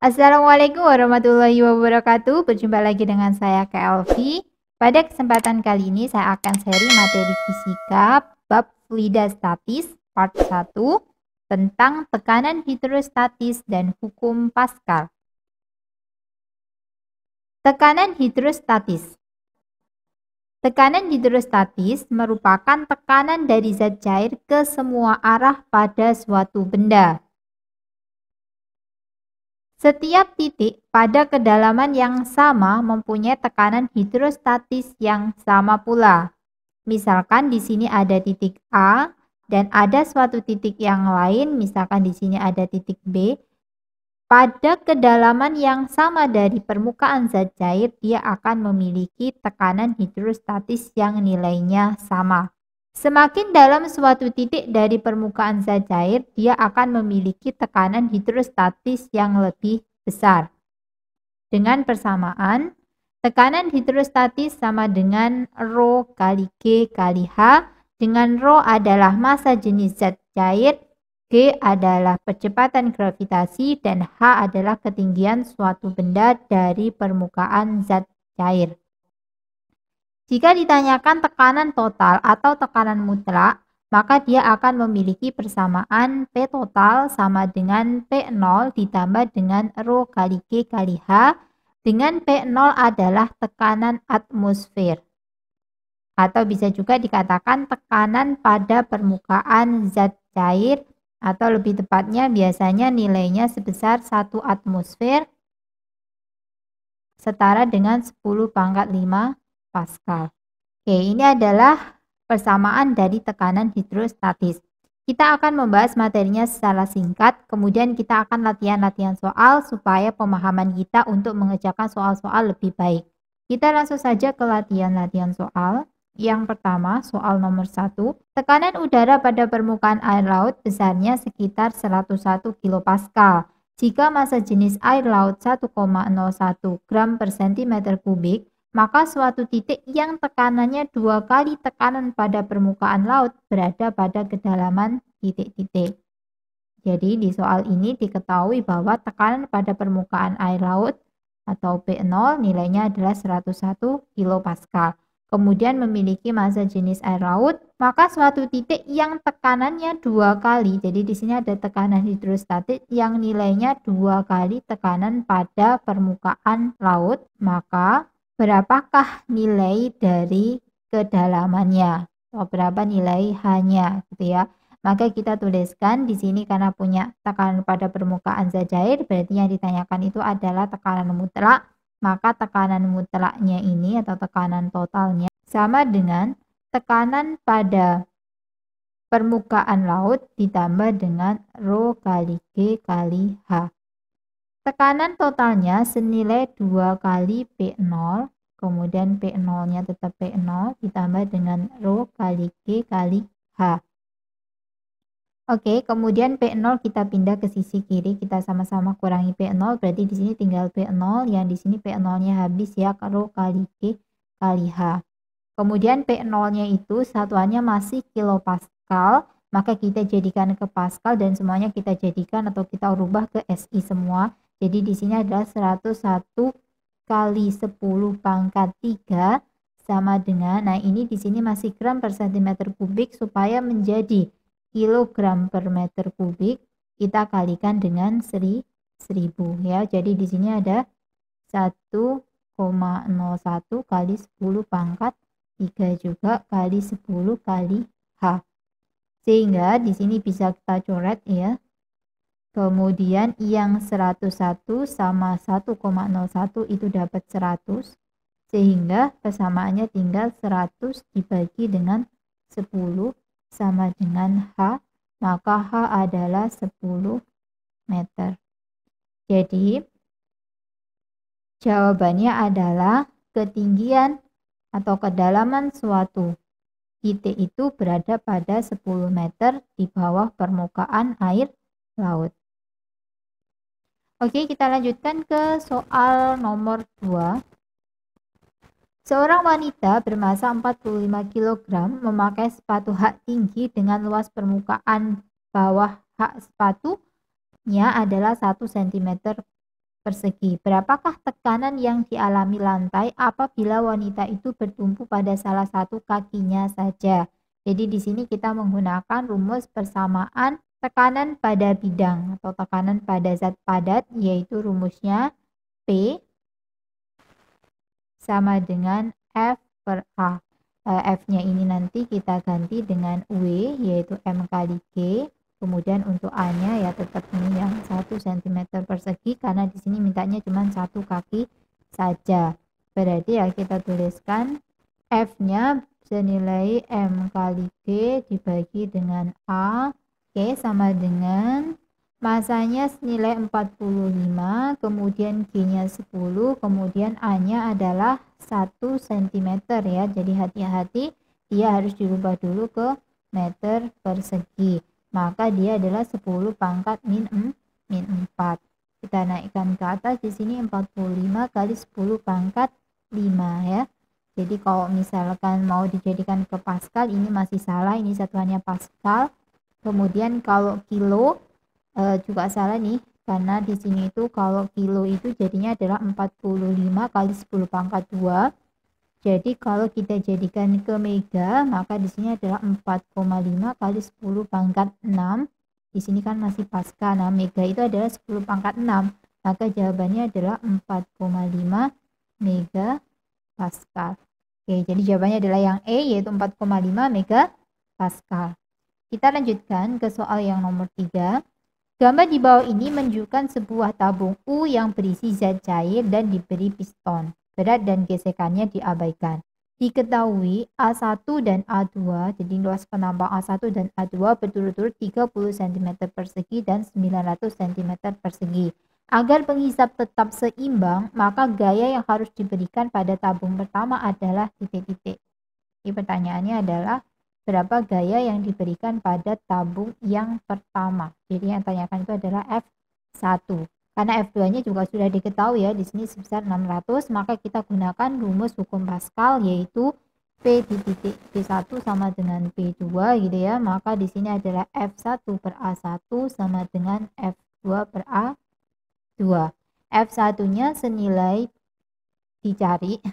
Assalamualaikum warahmatullahi wabarakatuh. Berjumpa lagi dengan saya Kak Elvi. Pada kesempatan kali ini saya akan sharing materi fisika bab fluida statis part 1 tentang tekanan hidrostatis dan hukum Pascal. Tekanan hidrostatis. Tekanan hidrostatis merupakan tekanan dari zat cair ke semua arah pada suatu benda. Setiap titik pada kedalaman yang sama mempunyai tekanan hidrostatis yang sama pula. Misalkan di sini ada titik A dan ada suatu titik yang lain, misalkan di sini ada titik B. Pada kedalaman yang sama dari permukaan zat cair, dia akan memiliki tekanan hidrostatis yang nilainya sama. Semakin dalam suatu titik dari permukaan zat cair, dia akan memiliki tekanan hidrostatis yang lebih besar. Dengan persamaan, tekanan hidrostatis sama dengan Rho kali G kali H, dengan Rho adalah massa jenis zat cair, G adalah percepatan gravitasi, dan H adalah ketinggian suatu benda dari permukaan zat cair. Jika ditanyakan tekanan total atau tekanan mutlak, maka dia akan memiliki persamaan P total sama dengan P0 ditambah dengan Rho kali G kali H, dengan P0 adalah tekanan atmosfer. Atau bisa juga dikatakan tekanan pada permukaan zat cair, atau lebih tepatnya biasanya nilainya sebesar 1 atmosfer setara dengan 10⁵ Pascal. Oke, ini adalah persamaan dari tekanan hidrostatis. Kita akan membahas materinya secara singkat, kemudian kita akan latihan-latihan soal supaya pemahaman kita untuk mengerjakan soal-soal lebih baik. Kita langsung saja ke latihan-latihan soal. Yang pertama, soal nomor 1. Tekanan udara pada permukaan air laut besarnya sekitar 101 kilopascal. Jika massa jenis air laut 1,01 gram per cm kubik, maka suatu titik yang tekanannya 2 kali tekanan pada permukaan laut berada pada kedalaman titik-titik. Jadi di soal ini diketahui bahwa tekanan pada permukaan air laut atau P0 nilainya adalah 101 kilopascal. Kemudian memiliki massa jenis air laut, maka suatu titik yang tekanannya 2 kali. Jadi di sini ada tekanan hidrostatik yang nilainya 2 kali tekanan pada permukaan laut, maka berapakah nilai dari kedalamannya? Atau berapa nilai H-nya gitu ya. Maka kita tuliskan di sini karena punya tekanan pada permukaan zat cair, berarti yang ditanyakan itu adalah tekanan mutlak. Maka tekanan mutlaknya ini atau tekanan totalnya sama dengan tekanan pada permukaan laut ditambah dengan Rho kali G kali H. Tekanan totalnya senilai 2 kali P0, kemudian P0-nya tetap P0 ditambah dengan Rho kali G kali H. Oke, kemudian P0 kita pindah ke sisi kiri, kita sama-sama kurangi P0, berarti di sini tinggal P0, yang di sini P0-nya habis ya, Rho kali G kali H. Kemudian P0-nya itu satuannya masih kilopascal, maka kita jadikan ke pascal dan semuanya kita jadikan atau kita rubah ke SI semua. Jadi di sini adalah 101 kali 10⁵ sama dengan, nah ini di sini masih gram per cm kubik, supaya menjadi kilogram per meter kubik kita kalikan dengan 1000 ya. Jadi di sini ada 1,01 kali 10⁵ juga kali 10 kali H. Sehingga di sini bisa kita coret ya. Kemudian yang 101 sama 1,01 itu dapat 100. Sehingga persamaannya tinggal 100 dibagi dengan 10 sama dengan H, maka H adalah 10 meter. Jadi jawabannya adalah ketinggian atau kedalaman suatu titik itu berada pada 10 meter di bawah permukaan air laut. Oke, kita lanjutkan ke soal nomor 2. Seorang wanita bermasa 45 kg memakai sepatu hak tinggi dengan luas permukaan bawah hak sepatunya adalah 1 cm persegi. Berapakah tekanan yang dialami lantai apabila wanita itu bertumpu pada salah satu kakinya saja? Jadi di sini kita menggunakan rumus persamaan tekanan pada bidang atau tekanan pada zat padat, yaitu rumusnya P sama dengan F per A. F-nya ini nanti kita ganti dengan W, yaitu M kali G. Kemudian untuk A-nya ya tetap ini yang 1 cm persegi karena di sini mintanya cuma satu kaki saja. Berarti ya kita tuliskan F-nya senilai M kali G dibagi dengan A. Oke, sama dengan masanya senilai 45, kemudian G-nya 10, kemudian A-nya adalah 1 cm ya. Jadi hati-hati, dia harus dirubah dulu ke meter persegi. Maka dia adalah 10 pangkat min 4. Kita naikkan ke atas, di sini 45 kali 10 pangkat 5 ya. Jadi kalau misalkan mau dijadikan ke Pascal, ini masih salah, ini satuannya Pascal. Kemudian kalau kilo juga salah nih, karena di sini itu kalau kilo itu jadinya adalah 45 kali 10 pangkat 2. Jadi kalau kita jadikan ke mega, maka di sini adalah 4,5 kali 10 pangkat 6. Di sini kan masih Pascal. Nah, mega itu adalah 10 pangkat 6. Maka jawabannya adalah 4,5 mega Pascal. Oke, jadi jawabannya adalah yang E, yaitu 4,5 mega Pascal. Kita lanjutkan ke soal yang nomor 3. Gambar di bawah ini menunjukkan sebuah tabung U yang berisi zat cair dan diberi piston. Berat dan gesekannya diabaikan. Diketahui A1 dan A2, jadi luas penampang A1 dan A2 berturut-turut 30 cm persegi dan 900 cm persegi. Agar penghisap tetap seimbang, maka gaya yang harus diberikan pada tabung pertama adalah titik-titik. Jadi pertanyaannya adalah berapa gaya yang diberikan pada tabung yang pertama. Jadi yang tanyakan itu adalah F1. Karena F2-nya juga sudah diketahui ya, di sini sebesar 600, maka kita gunakan rumus hukum Pascal, yaitu P di titik P1 sama dengan P2 gitu ya. Maka di sini adalah F1 per A1 sama dengan F2 per A2. F1-nya senilai dicari.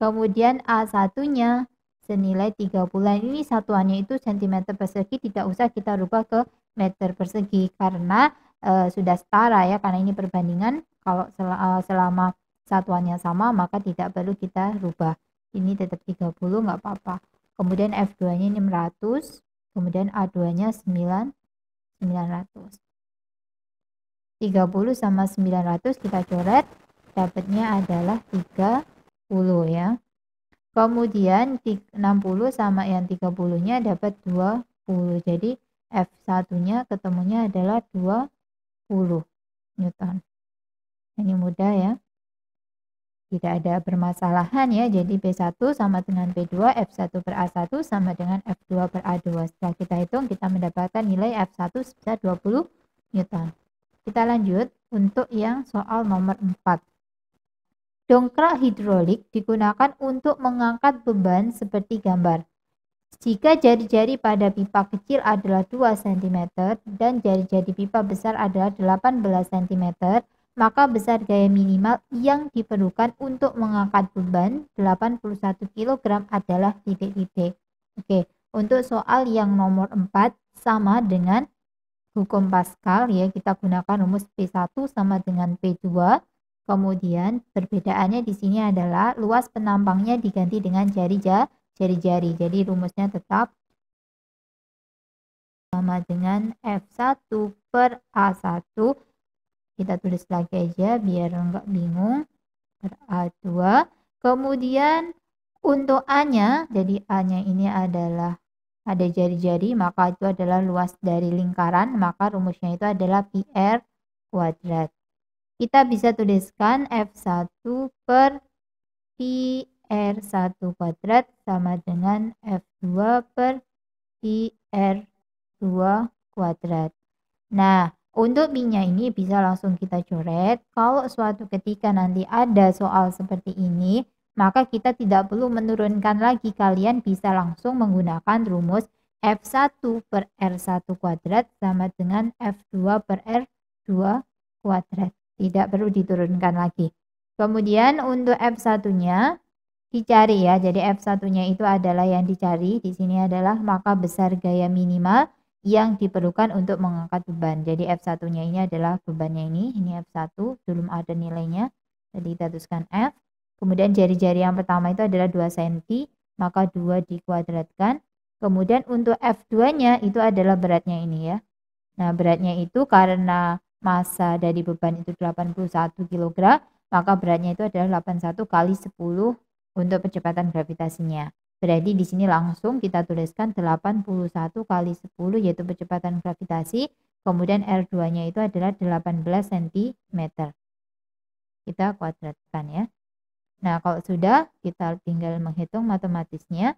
Kemudian A1-nya senilai 30. Ini satuannya itu cm persegi, tidak usah kita rubah ke meter persegi karena sudah setara ya, karena ini perbandingan. Kalau selama satuannya sama maka tidak perlu kita rubah. Ini tetap 30, nggak apa-apa. Kemudian F2-nya ini 600, kemudian A2-nya 900. 30 sama 900 kita coret, dapatnya adalah 30 ya. Kemudian 60 sama yang 30-nya dapat 20. Jadi F1-nya ketemunya adalah 20 Newton. Ini mudah ya. Tidak ada permasalahan ya. Jadi P1 sama dengan P2, F1 per A1 sama dengan F2 per A2. Setelah kita hitung, kita mendapatkan nilai F1 sebesar 20 Newton. Kita lanjut untuk yang soal nomor 4. Dongkrak hidrolik digunakan untuk mengangkat beban seperti gambar. Jika jari-jari pada pipa kecil adalah 2 cm dan jari-jari pipa besar adalah 18 cm, maka besar gaya minimal yang diperlukan untuk mengangkat beban 81 kg adalah titik-titik. Oke, untuk soal yang nomor 4 sama dengan hukum Pascal ya, kita gunakan rumus P1 sama dengan P2. Kemudian perbedaannya di sini adalah luas penampangnya diganti dengan jari-jari. Jadi rumusnya tetap sama dengan F1 per A1. Kita tulis lagi aja biar enggak bingung. Per A2. Kemudian untuk A-nya, jadi A-nya ini adalah ada jari-jari, maka itu adalah luas dari lingkaran, maka rumusnya itu adalah PR kuadrat. Kita bisa tuliskan F1 per PR1 kuadrat sama dengan F2 per PR2 kuadrat. Nah, untuk B-nya ini bisa langsung kita coret. Kalau suatu ketika nanti ada soal seperti ini, maka kita tidak perlu menurunkan lagi. Kalian bisa langsung menggunakan rumus F1 per R1 kuadrat sama dengan F2 per R2 kuadrat. tidak perlu diturunkan lagi. Kemudian untuk F1-nya dicari ya. Jadi F1-nya itu adalah yang dicari. Di sini adalah maka besar gaya minimal yang diperlukan untuk mengangkat beban. Jadi F1-nya ini adalah bebannya ini. Ini F1, belum ada nilainya. Jadi kita tuliskan F. Kemudian jari-jari yang pertama itu adalah 2 cm, maka 2 dikuadratkan. Kemudian untuk F2-nya itu adalah beratnya ini ya. Nah, beratnya itu karena massa dari beban itu 81 kg, maka beratnya itu adalah 81 kali 10 untuk percepatan gravitasinya. Berarti di sini langsung kita tuliskan 81 kali 10 yaitu percepatan gravitasi. Kemudian R2-nya itu adalah 18 cm. Kita kuadratkan ya. Nah, kalau sudah, kita tinggal menghitung matematisnya.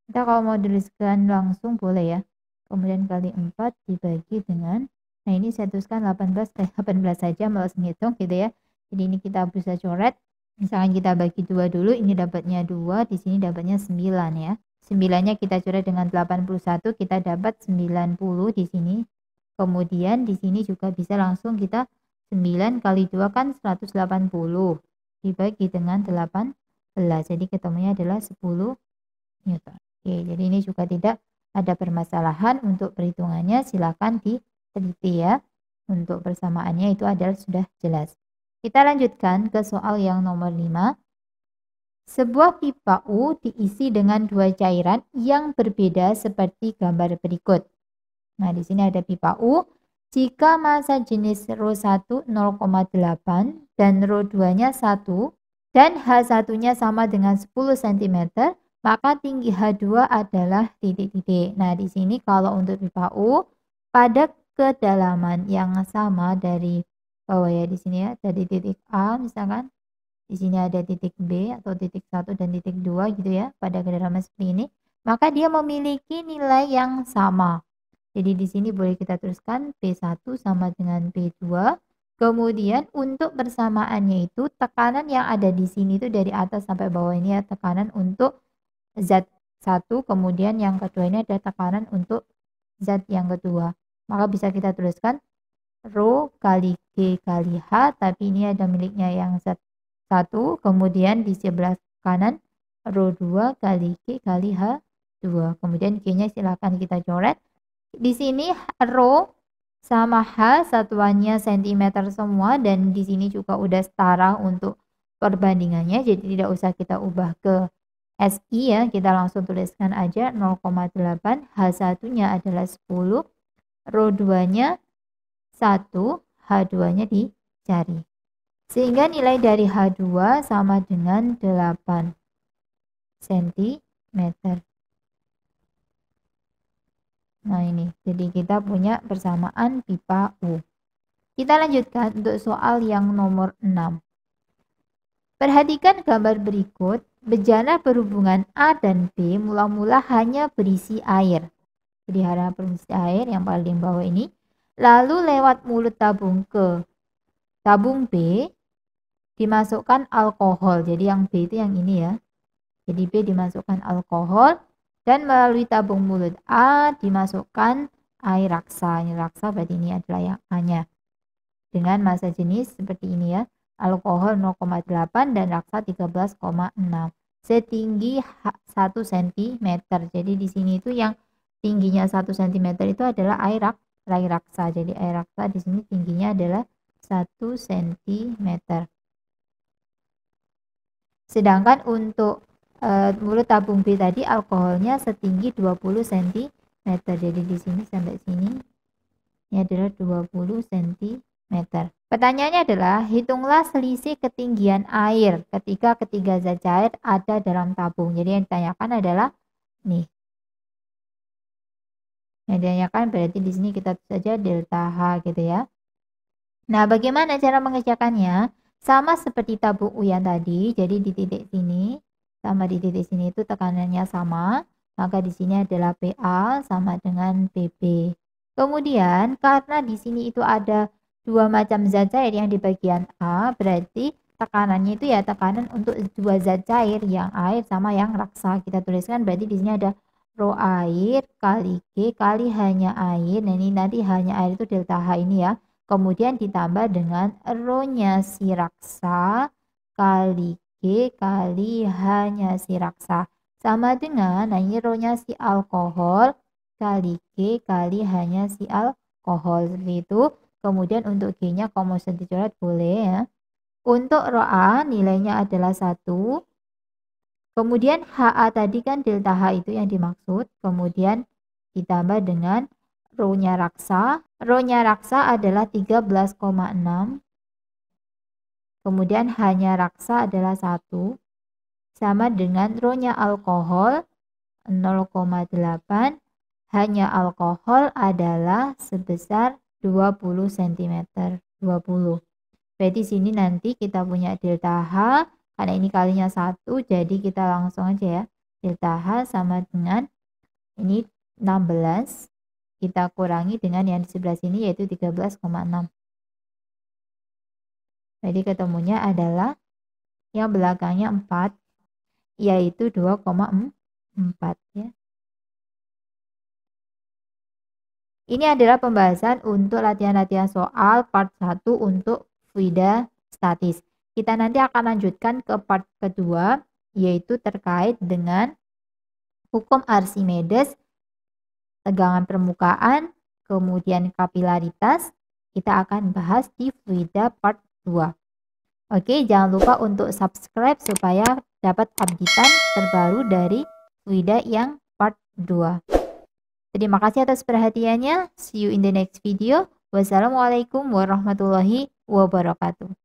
Kita kalau mau tuliskan langsung boleh ya. Kemudian kali 4 dibagi dengan, nah ini saya tuliskan 18 kali 18 saja, malas menghitung gitu ya. Jadi ini kita bisa coret. Misalkan kita bagi 2 dulu, ini dapatnya 2, di sini dapatnya 9 ya. 9-nya kita coret dengan 81, kita dapat 90 di sini. Kemudian di sini juga bisa langsung kita 9 kali 2 kan 180 dibagi dengan 18. Jadi ketemunya adalah 10 Newton. Oke, jadi ini juga tidak ada permasalahan untuk perhitungannya. Silakan diteliti ya. Untuk persamaannya itu adalah sudah jelas. Kita lanjutkan ke soal yang nomor 5. Sebuah pipa U diisi dengan 2 cairan yang berbeda seperti gambar berikut. Nah, di sini ada pipa U. Jika massa jenis ρ1 0,8 dan ρ2-nya 1 dan H1-nya sama dengan 10 cm, maka tinggi H2 adalah titik-titik. Nah, di sini kalau untuk pipa U pada kedalaman yang sama dari bawah ya, di sini ya, dari titik A misalkan. Di sini ada titik B atau titik 1 dan titik 2 gitu ya, pada kedalaman seperti ini, maka dia memiliki nilai yang sama. Jadi di sini boleh kita tuliskan P1 sama dengan P2. Kemudian untuk persamaannya itu tekanan yang ada di sini itu dari atas sampai bawah ini ya, tekanan untuk zat 1, kemudian yang kedua ini ada tekanan untuk zat yang kedua. Maka bisa kita tuliskan Rho kali G kali H, tapi ini ada miliknya yang zat 1, kemudian di sebelah kanan Rho2 kali G kali H2. Kemudian G-nya silahkan kita coret. Di sini Rho sama H satuannya cm semua, dan di sini juga udah setara untuk perbandingannya, jadi tidak usah kita ubah ke SI ya, kita langsung tuliskan aja 0,8, H1-nya adalah 10, Rho2-nya 1, H2-nya dicari. Sehingga nilai dari H2 sama dengan 8 cm. Nah ini, jadi kita punya persamaan pipa U. Kita lanjutkan untuk soal yang nomor 6. Perhatikan gambar berikut, bejana berhubungan A dan B mula-mula hanya berisi air. Jadi hanya berisi air yang paling bawah ini. Lalu lewat mulut tabung ke tabung B dimasukkan alkohol. Jadi yang B itu yang ini ya. Jadi B dimasukkan alkohol. Dan melalui tabung mulut A dimasukkan air raksa. Ini raksa berarti ini adalah yang A-nya. Dengan massa jenis seperti ini ya. Alkohol 0,8 dan raksa 13,6. Setinggi 1 cm. Jadi di sini itu yang tingginya 1 cm itu adalah air raksa. Jadi air raksa di sini tingginya adalah 1 cm. Sedangkan untuk mulut tabung B tadi alkoholnya setinggi 20 cm. Jadi di sini sampai sini ini adalah 20 cm. Pertanyaannya adalah hitunglah selisih ketinggian air ketika ketiga zat cair ada dalam tabung. Jadi yang ditanyakan adalah nih. Yang ditanyakan berarti di sini kita tulis saja delta H gitu ya. Nah, bagaimana cara mengerjakannya? Sama seperti tabung U yang tadi. Jadi di titik sini sama di titik sini itu tekanannya sama, maka di sini adalah PA sama dengan PB. Kemudian karena di sini itu ada dua macam zat cair yang di bagian A, berarti tekanannya itu ya tekanan untuk dua zat cair, yang air sama yang raksa. Kita tuliskan berarti di sini ada rho air kali G kali hanya air. Nah ini nanti hanya air itu delta H ini ya. kemudian ditambah dengan rho-nya si raksa kali G kali H-nya si raksa. Sama dengan, nah ini rho-nya si alkohol kali G kali H-nya si alkohol. Seperti itu. Kemudian untuk G-nya kalau mau dicoret boleh ya. Untuk rho A nilainya adalah 1. Kemudian HA tadi kan delta H itu yang dimaksud. Kemudian ditambah dengan rho-nya raksa. Rho-nya raksa adalah 13,6. Kemudian H-nya raksa adalah 1. Sama dengan rho-nya alkohol 0,8. H-nya alkohol adalah sebesar 20 cm. 20. Berarti sini nanti kita punya delta H. Karena ini kalinya 1, jadi kita langsung aja ya. Delta H sama dengan ini 16. Kita kurangi dengan yang di sebelah sini yaitu 13,6. Jadi ketemunya adalah yang belakangnya 4, yaitu 2,4 ya. Ini adalah pembahasan untuk latihan-latihan soal part 1 untuk fluida statis. Kita nanti akan lanjutkan ke part kedua, yaitu terkait dengan hukum Archimedes, tegangan permukaan, kemudian kapilaritas. Kita akan bahas di fluida part 2. Oke, jangan lupa untuk subscribe supaya dapat updatean terbaru dari fluida yang part 2. Terima kasih atas perhatiannya. See you in the next video. Wassalamualaikum warahmatullahi wabarakatuh.